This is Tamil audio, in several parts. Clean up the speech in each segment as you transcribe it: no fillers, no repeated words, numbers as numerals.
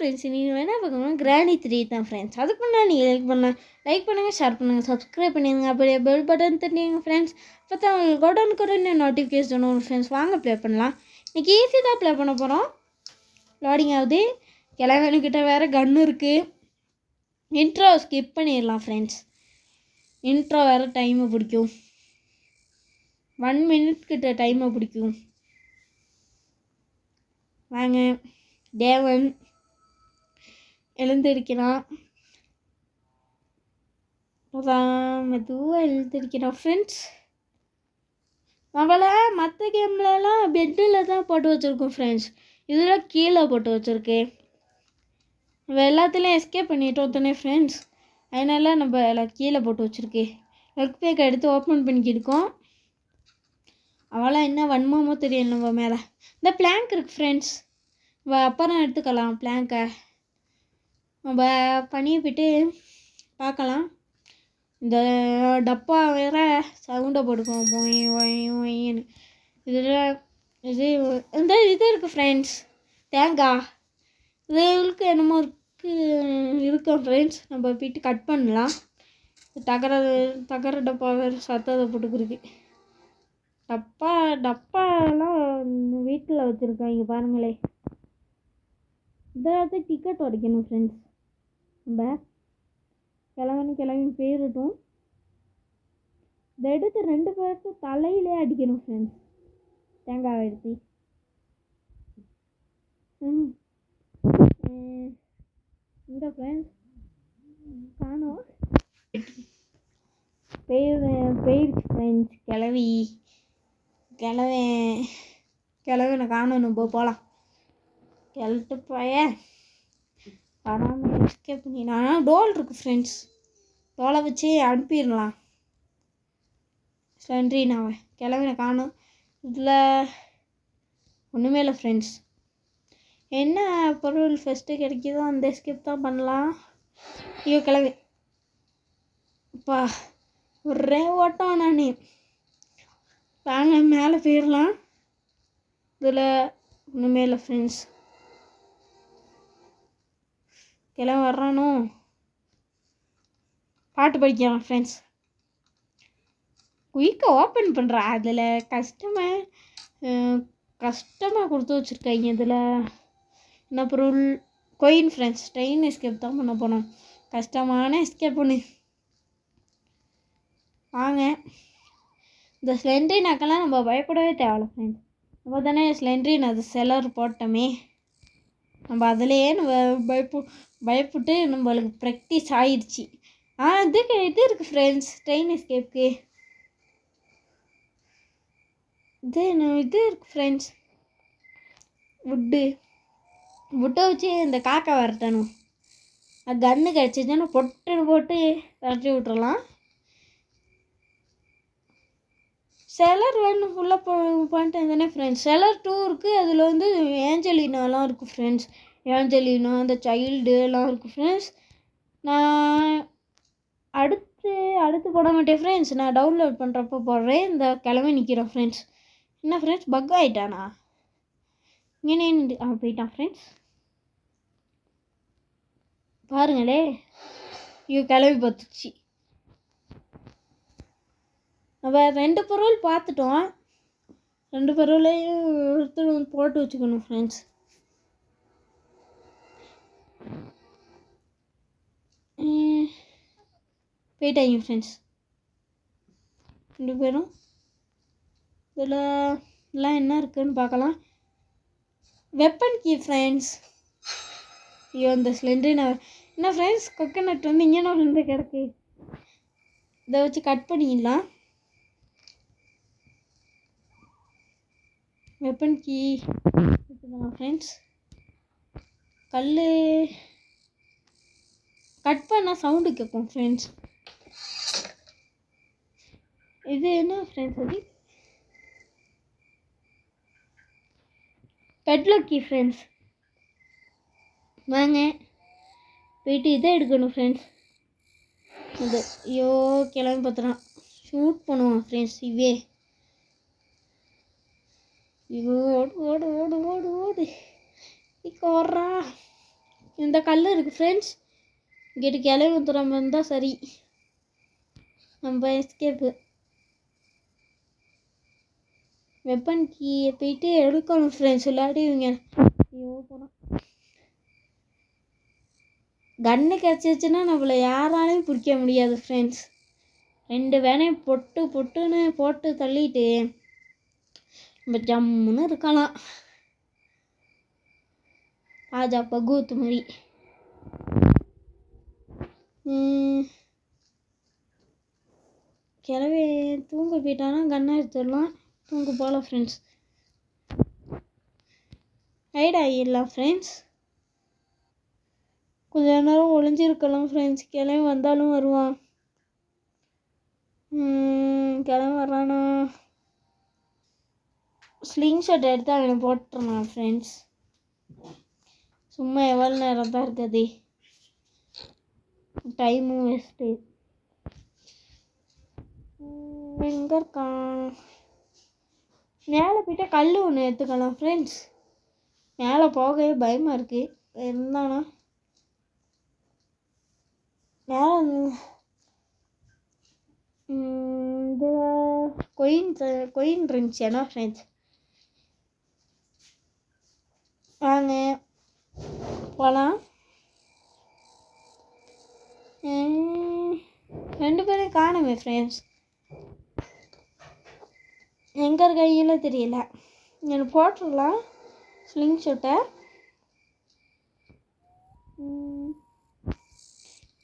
ஃப்ரெண்ட்ஸ் நீங்கள் வேணால் பார்க்கணும் கிராணி 3 தான் ஃப்ரெண்ட்ஸ். அதுக்கு முன்னாடி நீங்கள் லைக் பண்ணுங்கள், ஷேர் பண்ணுங்கள், சப்ஸ்கிரைப் பண்ணிடுங்க. அப்படியே பெல் பட்டன் தட்டிங்க ஃப்ரெண்ட்ஸ். அப்போ தான் உங்களுக்கு உடனுக்குடனே நோட்டிஃபிகேஷன் வரும் ஃப்ரெண்ட்ஸ். வாங்க ப்ளே பண்ணலாம். இன்றைக்கி ஈஸி தான் ப்ளே பண்ண போகிறோம். லோடிங் ஆகுது. கிளவனுக்கிட்ட வேறு கன்று இருக்குது. இன்ட்ரோ ஸ்கிப் பண்ணிடலாம் ஃப்ரெண்ட்ஸ். இன்ட்ரோ வேறு டைமை பிடிக்கும். 1 minute கிட்ட டைமை பிடிக்கும். வாங்க. தேவன் எழுந்திருக்கிறான். மெதுவாக எழுந்திருக்கிறான் ஃப்ரெண்ட்ஸ். நம்மளை மற்ற கேம்லலாம் பெட்டில் தான் போட்டு வச்சுருக்கோம் ஃப்ரெண்ட்ஸ். இதில் கீழே போட்டு வச்சுருக்கு. நம்ம எல்லாத்துலேயும் எஸ்கேப் பண்ணிட்டோம் தானே ஃப்ரெண்ட்ஸ். அதனால நம்ம எல்லாம் கீழே போட்டு வச்சுருக்கு. ஒர்க் பேக் எடுத்து ஓப்பன் பண்ணிக்கிருக்கோம். அவளாம் என்ன வன்மமோ தெரியும் நம்ம மேலே. இந்த பிளாங்க் இருக்குது ஃப்ரெண்ட்ஸ். அப்புறம் எடுத்துக்கலாம் பிளாங்கை. நம்ம பண்ணியை போய்ட்டு பார்க்கலாம். இந்த டப்பா வேறு சவுண்டை போட்டுக்கோம் போய் ஒயின்னு. இதில் இது இந்த இது இருக்குது ஃப்ரெண்ட்ஸ். தேங்காய் இதுக்கு என்னமோ இருக்கோம் ஃப்ரெண்ட்ஸ். நம்ம போய்ட்டு கட் பண்ணலாம். தகர டப்பா வேறு சத்தத்தை போட்டுக்கிருக்கு. டப்பாலாம் வீட்டில் வச்சுருக்காங்க பாருங்களே. இதாவது டிக்கெட் உடைக்கணும் ஃப்ரெண்ட்ஸ். நம்ம கிளம்பி போயிடட்டும். இதை எடுத்து 2 பேருக்கு தலையிலே அடிக்கணும் ஃப்ரெண்ட்ஸ். தேங்காய் எடுத்து இந்த ஃப்ரெண்ட்ஸ் காணோம். போயிடுச்சு ஃப்ரெண்ட்ஸ். கிளவனை காணணும். போகலாம். கிளட்டு போய வராமல் எஸ்கேப் பண்ணினா டோல் இருக்குது ஃப்ரெண்ட்ஸ். டோலை வச்சு அனுப்பிடலாம். நன்றி. நான் கிளவனை காணும். இதில் ஒன்றுமே இல்லை ஃப்ரெண்ட்ஸ். என்ன பொருள் ஃபஸ்ட்டு கிடைக்கிதோ அந்த எஸ்கேப் தான் பண்ணலாம். ஐயோ கிளவி அப்பா ஒரே ஓட்டம். நான் வாங்க மேலே போயிடலாம். இதில் ஒன்றுமே இல்லை ஃப்ரெண்ட்ஸ். கிளம்பி வர்றானோ பாட்டு படிக்கலாம் ஃப்ரெண்ட்ஸ். குயிக்காக ஓப்பன் பண்ணுறா. அதில் கஷ்டமாக கொடுத்து வச்சுருக்காங்க. இதில் என்ன பொருள்? Coin friends. ட்ரெயின் எஸ்கேப் தான் பண்ண போனோம். கஷ்டமான எஸ்கேப் பண்ணு. வாங்க. இந்த ஸ்லெண்ட்ரினாக்கெல்லாம் நம்ம பயப்படவே தேவையில்ல ஃப்ரெண்ட்ஸ். நம்ம தானே ஸ்லெண்ட்ரின் அது செலர் போட்டோமே. நம்ம அதிலேயே நம்ம பயப்பட்டு நம்மளுக்கு ப்ராக்டிஸ் ஆயிடுச்சு. இதுக்கு இது இருக்குது ஃப்ரெண்ட்ஸ். ட்ரெயின் எஸ்கேப்புக்கு இது இருக்குது ஃப்ரெண்ட்ஸ். வுட்டை வச்சு இந்த காக்கா வரட்டணும். கன்று கிடச்சிச்சுன்னா போட்டு விரட்டி விட்டுறலாம். செலர் 1 ஃபுல்லாக பண்ணிட்டேன் தானே ஃப்ரெண்ட்ஸ். செலர் 2 இருக்குது. அதில் வந்து ஏஞ்சலினாலாம் இருக்குது ஃப்ரெண்ட்ஸ். ஏஞ்சலினா அந்த சைல்டு எல்லாம் இருக்குது ஃப்ரெண்ட்ஸ். நான் அடுத்து போட மாட்டேன் ஃப்ரெண்ட்ஸ். நான் டவுன்லோட் பண்ணுறப்போ போடுறேன். இந்த கிளம்பி நிற்கிறேன் ஃப்ரெண்ட்ஸ். என்ன ஃப்ரெண்ட்ஸ் பக் ஆகிட்டானா? இங்கே போயிட்டான் ஃப்ரெண்ட்ஸ். பாருங்களே. ஐயோ கிளம்பி பார்த்துச்சு. நம்ம 2 பொருள் பார்த்துட்டோம். 2 பொருளையும் எடுத்து போட்டு வச்சுக்கணும் ஃப்ரெண்ட்ஸ். போயிட்டாங்க ஃப்ரெண்ட்ஸ் 2 பேரும். இதில் எல்லாம் என்ன இருக்குதுன்னு பார்க்கலாம். Weapon key friends. ஐயோ இந்த ஸ்லெண்ட்ரின் என்ன ஃப்ரெண்ட்ஸ் கொக்கனட் வந்து இங்கே வந்து கிடக்கு. இதை வச்சு கட் பண்ணிடலாம். வெப்பன் கீ எடுத்துக்கலாம் ஃப்ரெண்ட்ஸ். கல் கட் பண்ணால் சவுண்டு கேட்கும் ஃப்ரெண்ட்ஸ். இது என்ன ஃப்ரெண்ட்ஸ்? அது பெட்லாக் கீ ஃப்ரெண்ட்ஸ். வாங்க போயிட்டு இதை எடுக்கணும் ஃப்ரெண்ட்ஸ். இது ஐயோ கிளம்பி பார்த்துறான். ஷூட் பண்ணுவான் ஃப்ரெண்ட்ஸ். ஓடு ஓடு ஓடு ஓடு ஓடு. ஓடுறா. இந்த கல் இருக்குது ஃப்ரெண்ட்ஸ். இங்கிட்டு கிளவி ஊற்றுறாம இருந்தால் சரி. நம்ம எஸ்கேப்பு வெப்பன் கீயை போயிட்டு எடுக்கணும் ஃப்ரெண்ட்ஸ். இல்லாட்டி இவங்க ஐயோ போகிறோம். கன்று கிடச்சிச்சுன்னா நம்மளை யாராலையும் பிடிக்க முடியாது ஃப்ரெண்ட்ஸ். 2 வேனையும் பொட்டுன்னு போட்டு தள்ளிட்டு நம்ம ஜம்முன்னு இருக்கலாம். ராஜா பகூத் மாதிரி. கிளவி தூங்க போயிட்டானா கண்ணை எடுத்துடலாம். தூங்க போகலாம் ஃப்ரெண்ட்ஸ். ரைட் ஆகிடலாம் ஃப்ரெண்ட்ஸ். கொஞ்ச நேரம் ஒளிஞ்சிருக்கலாம் ஃப்ரெண்ட்ஸ். கிளம்பி வந்தாலும் வருவான். கிளம்பி வரானா? ஸ்லிங் ஷாட் எடுத்து அவனை போட்டுருந்தான் ஃப்ரெண்ட்ஸ். சும்மா எவ்வளோ நேரம் தான் இருக்குது, டைமும் வேஸ்ட்டு. எங்கே இருக்கான்? மேலே போய்ட்டு கல் ஒன்று எடுத்துக்கலாம் ஃப்ரெண்ட்ஸ். மேலே போகவே பயமாக இருக்குது. இருந்தானா மேலே இது கொயின் இருந்துச்சு ஏன்னா ஃப்ரெண்ட்ஸ். வாங்க போகலாம். 2 பேரும் காணுமே ஃப்ரெண்ட்ஸ். எங்கே கையில் தெரியல. எனக்கு போட்டுடலாம் ஸ்லிங் ஷாட்டை.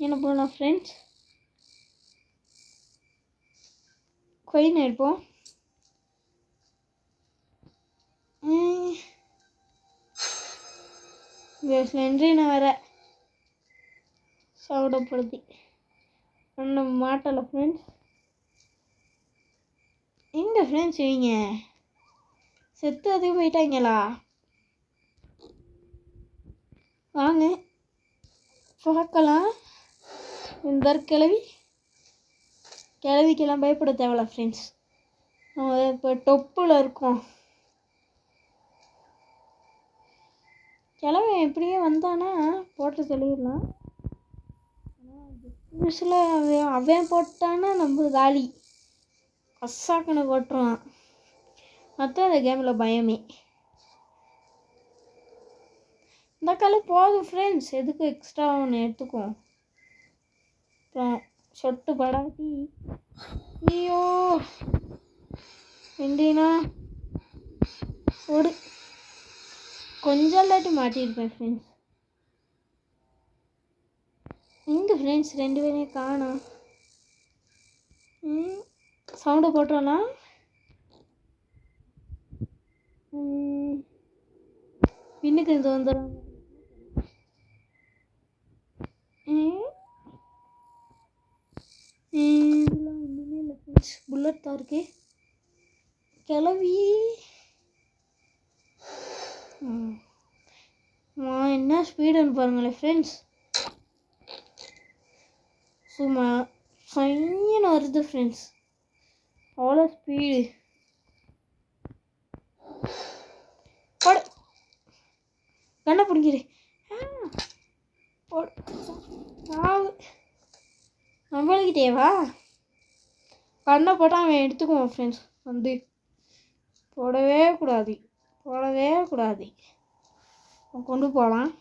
என்ன போகலாம் ஃப்ரெண்ட்ஸ்? கொயின் எடுப்போம். ஸ்லெண்ட்ரினை வேற சவுடப்படுத்தி ஒன்றும் மாட்டலை ஃப்ரெண்ட்ஸ். எங்கே ஃப்ரெண்ட்ஸ் இவங்க செத்து அதுக்கு போயிட்டாங்களா? வாங்க பார்க்கலாம். இந்த கிளவிக்கெல்லாம் பயப்பட தேவையில்ல ஃப்ரெண்ட்ஸ். நம்ம இப்போ டொப்பில் இருக்கோம். கிளவி எப்படியே வந்தானா போட்டு சொல்லிடலாம். புதுசில் அவன் போட்டானா நம்ம காலி கசாக்கனை போட்டுருவான். மற்ற அந்த கேமில் பயமே. இந்த கல் போதும் ஃப்ரெண்ட்ஸ். எதுக்கு எக்ஸ்ட்ரா ஒன்று எடுத்துக்குவோம். அப்புறம் சொட்டு படாட்டி ஐயோ ரெண்டினா ஒரு கொஞ்சம் இல்லாட்டி மாட்டியிருப்பேன் ஃப்ரெண்ட்ஸ். எங்கே ஃப்ரெண்ட்ஸ் 2 பேரையும் காணோம். சவுண்டை போட்டோன்னா பின்னுக்கு இந்த வந்துடும். இதெல்லாம் ஒன்றுமே இல்லை ஃப்ரெண்ட்ஸ். புல்லட் தான் இருக்கு. கிளவி என்ன ஸ்பீடுன்னு பாருங்களேன் ஃப்ரெண்ட்ஸ். சும்மா சைன்னு வருது ஃப்ரெண்ட்ஸ். அவ்வளோ ஸ்பீடு. போடு கண்ணை பிடிங்கிரு. நம்மளுக்கிட்டேவா கண்ணை போட்டால் அவன் எடுத்துக்குவான் ஃப்ரெண்ட்ஸ். வந்து போடவே கூடாது. கொண்டு போகலாம்.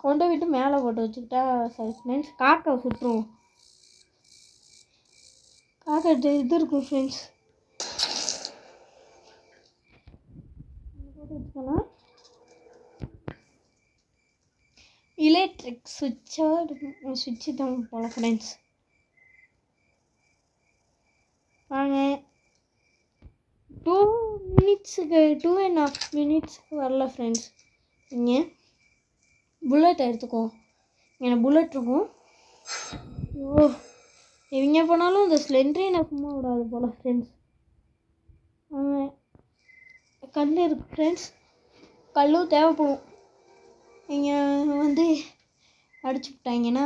கொண்டு விட்டு மேலே போட்டு வச்சுக்கிட்டா சரி ஃப்ரெண்ட்ஸ். காக்கை சுட்டுருவோம். காக்கை இது இருக்கும் ஃப்ரெண்ட்ஸ். போட்டு வச்சுக்கலாம். எலக்ட்ரிக் சுவிட்சு தான் போல ஃப்ரெண்ட்ஸ். வாங்க 2.5 மினிட்ஸுக்கு வரல ஃப்ரெண்ட்ஸ். இங்கே புல்லட் எடுத்துக்கோ. எனக்கு புல்லட் இருக்கும். இவங்க போனாலும் இந்த ஸ்லெண்ட்ரினை சும்மா விடாது போல் ஃப்ரெண்ட்ஸ். கல் இருக்குது ஃப்ரெண்ட்ஸ். கல்லும் தேவைப்படும். இங்கே வந்து அடிச்சு விட்டாங்கன்னா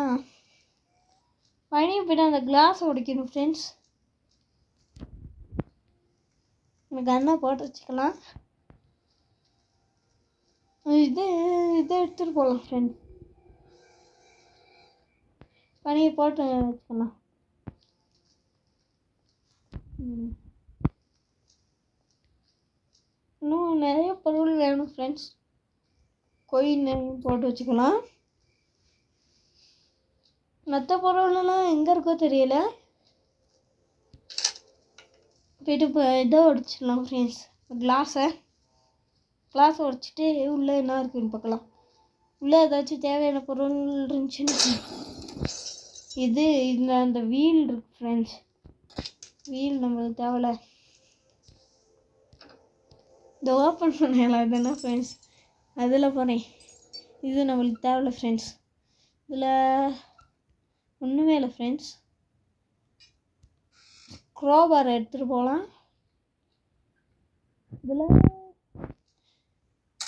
பனியை போய்ட்டு அந்த கிளாஸ் உடைக்கணும் ஃப்ரெண்ட்ஸ். இந்த கன்னை போட்டு வச்சுக்கலாம். இது இதை எடுத்துகிட்டு போகலாம் ஃப்ரெண்ட்ஸ். பனியை போட்டு வச்சுக்கலாம். இன்னும் நிறைய பொருள் வேணும் ஃப்ரெண்ட்ஸ். கொயின் போட்டு வச்சுக்கலாம். மற்ற பொருளெல்லாம் எங்கே இருக்கோ தெரியல. போய்ட்டு இப்போ இதை உடச்சிடலாம் ஃப்ரெண்ட்ஸ். கிளாஸை உடச்சிட்டு உள்ளே என்ன இருக்குதுன்னு பார்க்கலாம். உள்ளே ஏதாச்சும் தேவையான பொருள் இருந்துச்சுன்னு இது அந்த வீல் இருக்குது ஃப்ரெண்ட்ஸ். வீல் நம்மளுக்கு தேவையில்ல. இந்த ஓப்பன் பண்ணலாம் இதுனா ஃப்ரெண்ட்ஸ். அதில் போகிறேன். இது நம்மளுக்கு தேவையில்ல ஃப்ரெண்ட்ஸ். இதில் ஒன்றுமே இல்லை ஃப்ரெண்ட்ஸ். க்ரோபாரை எடுத்துகிட்டு போகலாம். இதில்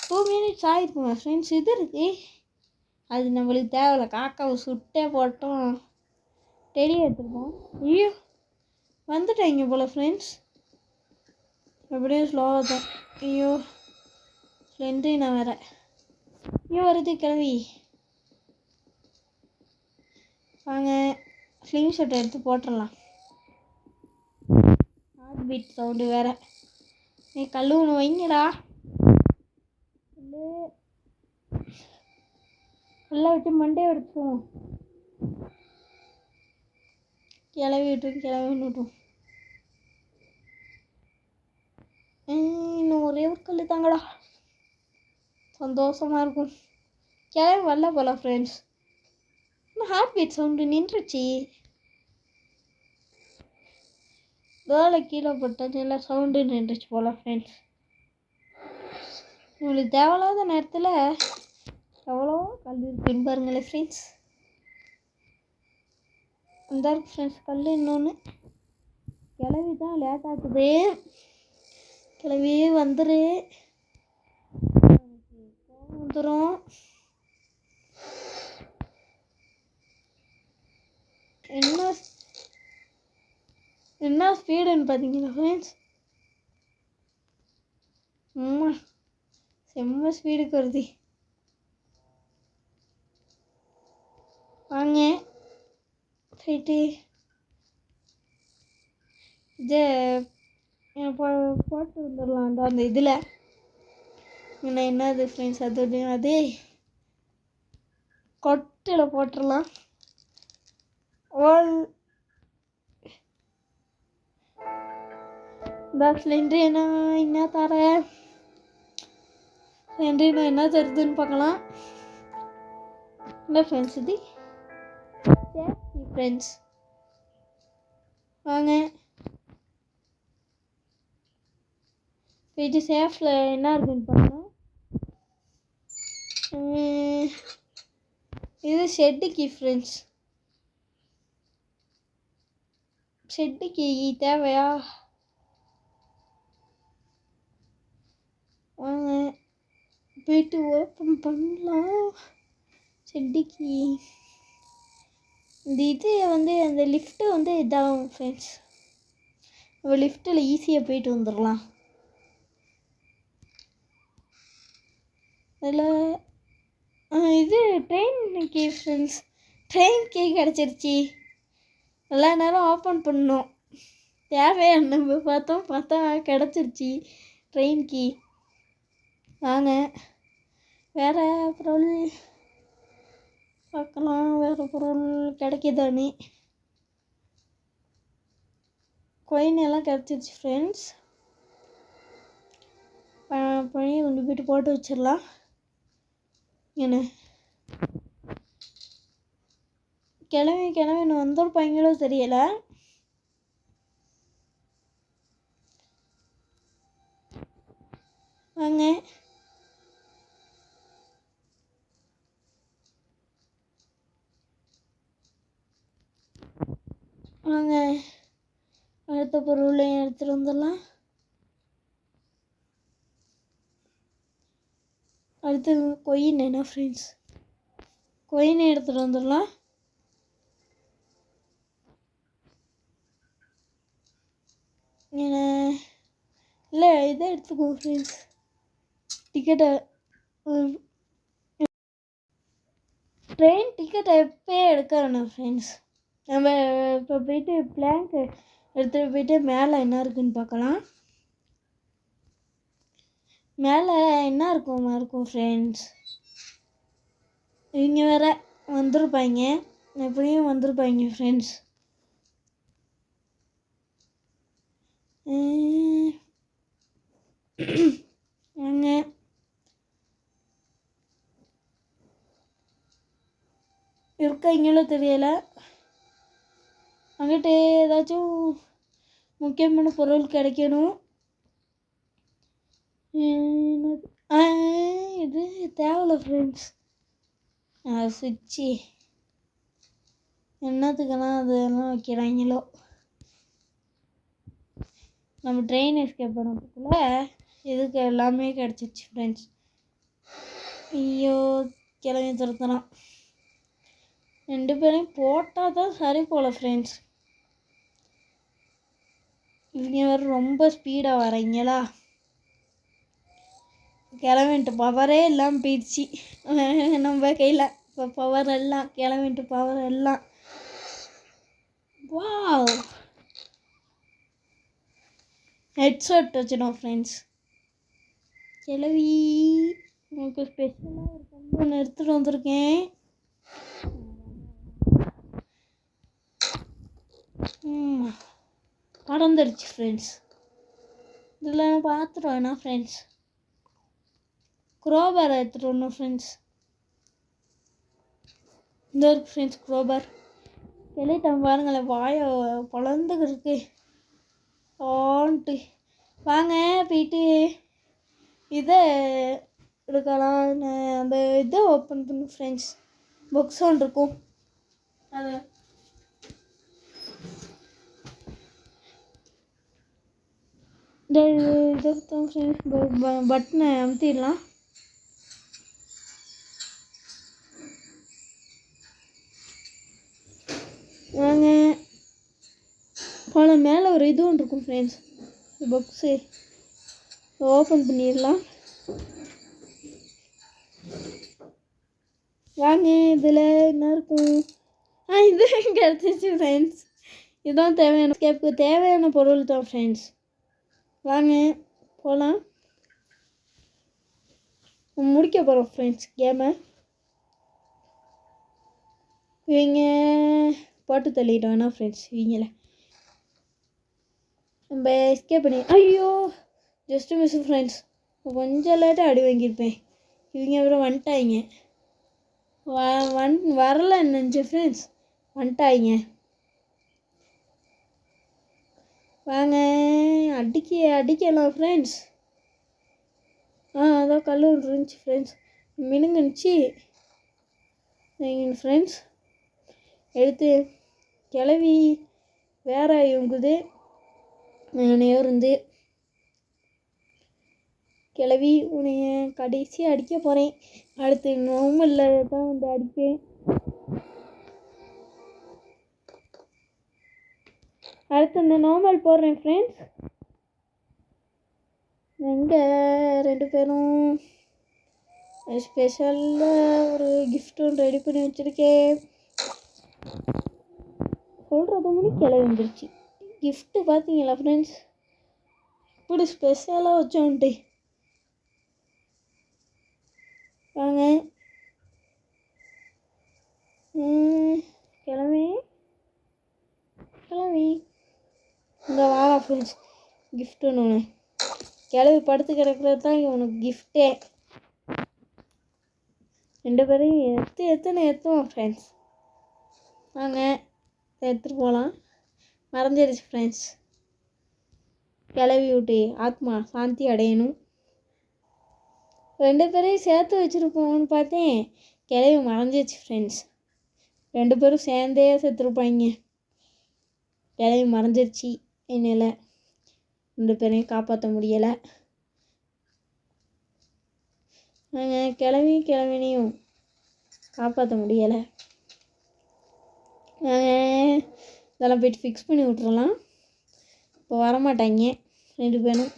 2 minutes ஆகிருக்குங்க ஃப்ரெண்ட்ஸ். இது இருக்கு, அது நம்மளுக்கு தேவையில்ல. காக்காவை சுட்டே போட்டோம். டெடி எடுத்துருப்போம். ஐயோ வந்துட்டாங்க போல் ஃப்ரெண்ட்ஸ். எப்படியே ஸ்லோவாக தான். ஐயோ ஸ்லெண்ட்ரினா வேறு. ஐயோ வருது கிளவி. வாங்க ஸ்லிங் ஷாட் எடுத்து போட்டுடலாம். ஹார்ட் பீட் சவுண்டு வேறு. நீ கல் ஒன்று வைங்கடா. நல்லா விட்டு மண்டே எடுத்துவோம். கிளவி விட்டுரும். இன்னும் ஒரே ஒரு கல் தாங்கடா, சந்தோஷமாக இருக்கும். கிளவி வரல போல ஃப்ரெண்ட்ஸ். இன்னும் ஹார்ட் பீட் சவுண்டு நின்றுச்சு. வேலை கீழே போட்டது நல்லா சவுண்டு நின்றுச்சு போல ஃப்ரெண்ட்ஸ். உங்களுக்கு தேவையில்லாத நேரத்தில் எவ்வளோ கல் இருக்குன்னு பாருங்களேன் ஃப்ரெண்ட்ஸ். இந்த இருக்கு ஃப்ரெண்ட்ஸ் கல். இன்னொன்று கிளவி தான் லேட் ஆகுது. கிளவி வந்துடும். என்ன ஸ்பீடுன்னு பார்த்தீங்கன்னா ஃப்ரெண்ட்ஸ், செம்ம ஸ்பீடுக்கு வருது. வாங்க போயிட்டு இதை போட்டு வந்துடலாம். அந்த இதில் என்னது ஃப்ரெண்ட்ஸ், அதே கொட்டில் போட்டுடலாம். இந்த சிலிண்ட்ரு என்ன தரேன். சிலிண்ட்ரு என்ன தருதுன்னு பார்க்கலாம். இல்லை ஃப்ரெண்ட்ஸ், இது சேஃப்டி ஃப்ரெண்ட்ஸ். வாங்க போயிட்டு சேஃபில் என்ன இருக்குன்னு பார்க்கலாம். இது shed key friends. Shed key தேவையா? வாங்க போயிட்டு ஓப்பன் பண்ணலாம். ஷெட்டு கீ இந்த இது அந்த லிஃப்ட்டு இதாகும் ஃப்ரெண்ட்ஸ். நம்ம லிஃப்ட்டில் ஈஸியாக போயிட்டு வந்துடலாம். அதில் இது train key friends. Train key கிடச்சிருச்சு. எல்லா நேரம் ஓப்பன் பண்ணோம். தேவையான நம்ம பார்த்தா கிடச்சிருச்சு ட்ரெயின் கீ. வாங்க வேறு பொருள் பார்க்கலாம். வேறு பொருள் கிடைக்குதானே. கொயின் எல்லாம் கிடச்சிருச்சு ஃப்ரெண்ட்ஸ். பண்ணி கொண்டு போய்ட்டு போட்டு வச்சிடலாம். என்ன கிளம்பி வந்திருப்பாங்களோ தெரியலை. வாங்க வாங்க அடுத்த பொருளையும் எடுத்துகிட்டு வந்துடலாம். அடுத்து கொயின் என்ன ஃப்ரெண்ட்ஸ், கொயினை எடுத்துகிட்டு வந்துடலாம். இல்லை இதை எடுத்துக்கோ ஃப்ரெண்ட்ஸ். டிக்கெட்டை ட்ரெயின் டிக்கெட் எப்போயே எடுக்கணும் ஃப்ரெண்ட்ஸ். நம்ம இப்போ போயிட்டு பிளாங்க் எடுத்துகிட்டு போயிட்டு மேலே என்ன இருக்குதுன்னு பார்க்கலாம். மேலே என்ன இருக்கும் ஃப்ரெண்ட்ஸ். இவங்க வேறு வந்திருப்பாங்க, எப்படியும் வந்திருப்பாங்க ஃப்ரெண்ட்ஸ். வாங்க. இருக்காங்களோ தெரியலை. அங்கிட்ட ஏதாச்சும் முக்கியமான பொருள் கிடைக்கணும். இது தேவையில்ல ஃப்ரெண்ட்ஸ். சுவிட்சு என்னத்துக்கெல்லாம் அதெல்லாம் வைக்கிறாங்களோ. நம்ம ட்ரெயின் எஸ்கேப் பண்ணதுக்குள்ளே இதுக்கு எல்லாமே கிடச்சிச்சு ஃப்ரெண்ட்ஸ். ஐயோ, கிளம்பி துரத்தலாம். 2 பேரையும் போட்டால் தான் சரி போல் ஃப்ரெண்ட்ஸ். இவங்க வேறு ரொம்ப ஸ்பீடாக வரீங்களா. கிளம்பிட்டு பவரே எல்லாம் போயிடுச்சு நம்ம கையில். இப்போ பவர் எல்லாம் கிளம்பிட்டு பவர் எல்லாம். வாவ், ஹெட்செட் வச்சிடும் ஃப்ரெண்ட்ஸ். கிளவி உங்களுக்கு ஸ்பெஷலாக ஒரு கம்பு ஒன்று எடுத்துகிட்டு வந்திருக்கேன். பறந்துடுச்சு ஃப்ரெண்ட்ஸ். இதில் பார்த்துருவோம் என்ன ஃப்ரெண்ட்ஸ். குரோபர் எடுத்துகிட்டு வரணும் ஃப்ரெண்ட்ஸ். இந்த இருக்கு ஃப்ரெண்ட்ஸ் குரோபர். வெளியிட்டேன் பாருங்களேன், வாயை பொழந்துக்கிருக்கு ஆன்ட்டு. வாங்க போயிட்டு இதை எடுக்கலாம். அந்த இதை ஓப்பன் பண்ணு ஃப்ரெண்ட்ஸ். புக்ஸ் ஒன்று இருக்கும், அது இதை தான் ஃப்ரெண்ட்ஸ். பட்டனை அமுத்திடலாம். வாங்க போல. மேலே ஒரு இது ஒன்று இருக்கும் ஃப்ரெண்ட்ஸ், புக்ஸு ஓப்பன் பண்ணிடலாம். வாங்க, இதில் என்ன இருக்கும். இது கிடச்சிச்சு ஃப்ரெண்ட்ஸ். இதுதான் தேவையான கேப்புக்கு தேவையான பொருள் தான் ஃப்ரெண்ட்ஸ். வாங்க போகலாம். முடிக்க போகிறோம் ஃப்ரெண்ட்ஸ் கேமை. இவங்க போட்டு தள்ளிட்டோம் என்ன ஃப்ரெண்ட்ஸ். இவங்கள நம்ம எஸ்கேப் பண்ணி, ஐயோ ஜஸ்ட்டு மிஸ் ஃப்ரெண்ட்ஸ். கொஞ்சம் லேட்டாக அடி வாங்கியிருப்பேன். இவங்க அப்புறம் வந்துட்டாங்க. வரல நினச்ச ஃப்ரெண்ட்ஸ், வந்துட்டாங்க. வாங்க அடிக்கலாம் ஃப்ரெண்ட்ஸ். அதான் கல் ஒன்று இருந்துச்சு ஃப்ரெண்ட்ஸ், மினுங்குச்சு ஃப்ரெண்ட்ஸ். எடுத்து கிளவி வேற இவங்குது இருந்து கிளவி உன்னைய கடைசியாக அடிக்க போகிறேன். அடுத்து நார்மலில் தான் வந்து அடிப்பேன். அடுத்து இந்த நார்மல் போடுறேன் ஃப்ரெண்ட்ஸ். எங்கே 2 பேரும் ஸ்பெஷலாக ஒரு கிஃப்ட் ஒன்று ரெடி பண்ணி வச்சுருக்கேன். சொல்கிறது முடி கிளவி வந்துருச்சு. கிஃப்ட்டு பார்த்தீங்களா ஃப்ரெண்ட்ஸ், இப்படி ஸ்பெஷலாக வச்சோன்ட்டு. வாங்க கிளம்பி இங்கே வாங்க ஃப்ரெண்ட்ஸ். கிஃப்ட் ஒன்று கிளவி படுத்து கிடக்கிறது தான் உனக்கு கிஃப்டே. 2 பேரையும் எத்துவோம் ஃப்ரெண்ட்ஸ். வாங்க எடுத்துகிட்டு போகலாம். மறந்துடுச்சு ஃப்ரெண்ட்ஸ். கிளவி விட்டு ஆத்மா சாந்தி அடையணும். 2 பேரையும் சேர்த்து வச்சுருப்போம்னு பார்த்தேன், கிளவி மறைஞ்சிச்சு ஃப்ரெண்ட்ஸ். 2 பேரும் சேர்ந்தே செத்துருப்பாங்க. கிளவி மறைஞ்சிருச்சு. என்னால் 2 பேரையும் காப்பாற்ற முடியலை. நாங்கள் கிளவினையும் காப்பாற்ற முடியலை. நாங்கள் இதெல்லாம் போய்ட்டு ஃபிக்ஸ் பண்ணி விட்றலாம். இப்போ வரமாட்டாங்க 2 பேரும்.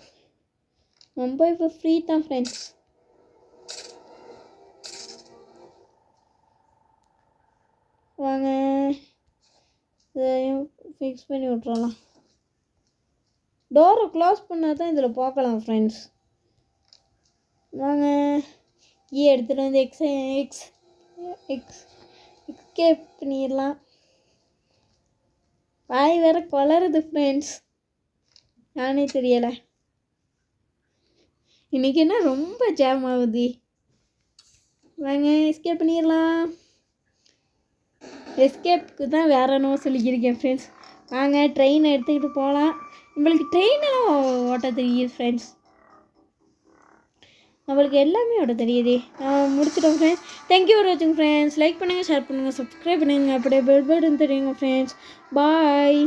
ரொம்ப இப்போ ஃப்ரீ தான் ஃப்ரெண்ட்ஸ். வாங்க இதையும் ஃபிக்ஸ் பண்ணி விட்றலாம். டோரை க்ளோஸ் பண்ணால் தான் இதில் பார்க்கலாம் ஃப்ரெண்ட்ஸ். வாங்க எடுத்துகிட்டு வந்து எஸ்கேப் பண்ணிடலாம். வாய் வேறு கொளருது ஃப்ரெண்ட்ஸ், நானே தெரியலை. இன்றைக்கி என்ன ரொம்ப ஜாம் ஆகுது. வாங்க எஸ்கேப் பண்ணிடலாம். எஸ்கேப்புக்கு தான் வேறு என்னவோ சொல்லிக்கிருக்கேன் ஃப்ரெண்ட்ஸ். வாங்க ட்ரெயினை எடுத்துக்கிட்டு போகலாம். நம்மளுக்கு ட்ரெயினெல்லாம் ஓட்ட தெரியுது ஃப்ரெண்ட்ஸ், நம்மளுக்கு எல்லாமே ஓட்ட தெரியுது. நான் முடிச்சிட்டோம் ஃப்ரெண்ட்ஸ். தேங்க்யூ ஃபார் வாட்சிங் ஃப்ரெண்ட்ஸ். லைக் பண்ணுங்கள், ஷேர் பண்ணுங்கள், சப்ஸ்கிரைப் பண்ணுங்கள், அப்படியே பெல் பட்டன் தெரியுங்க ஃப்ரெண்ட்ஸ். பாய்.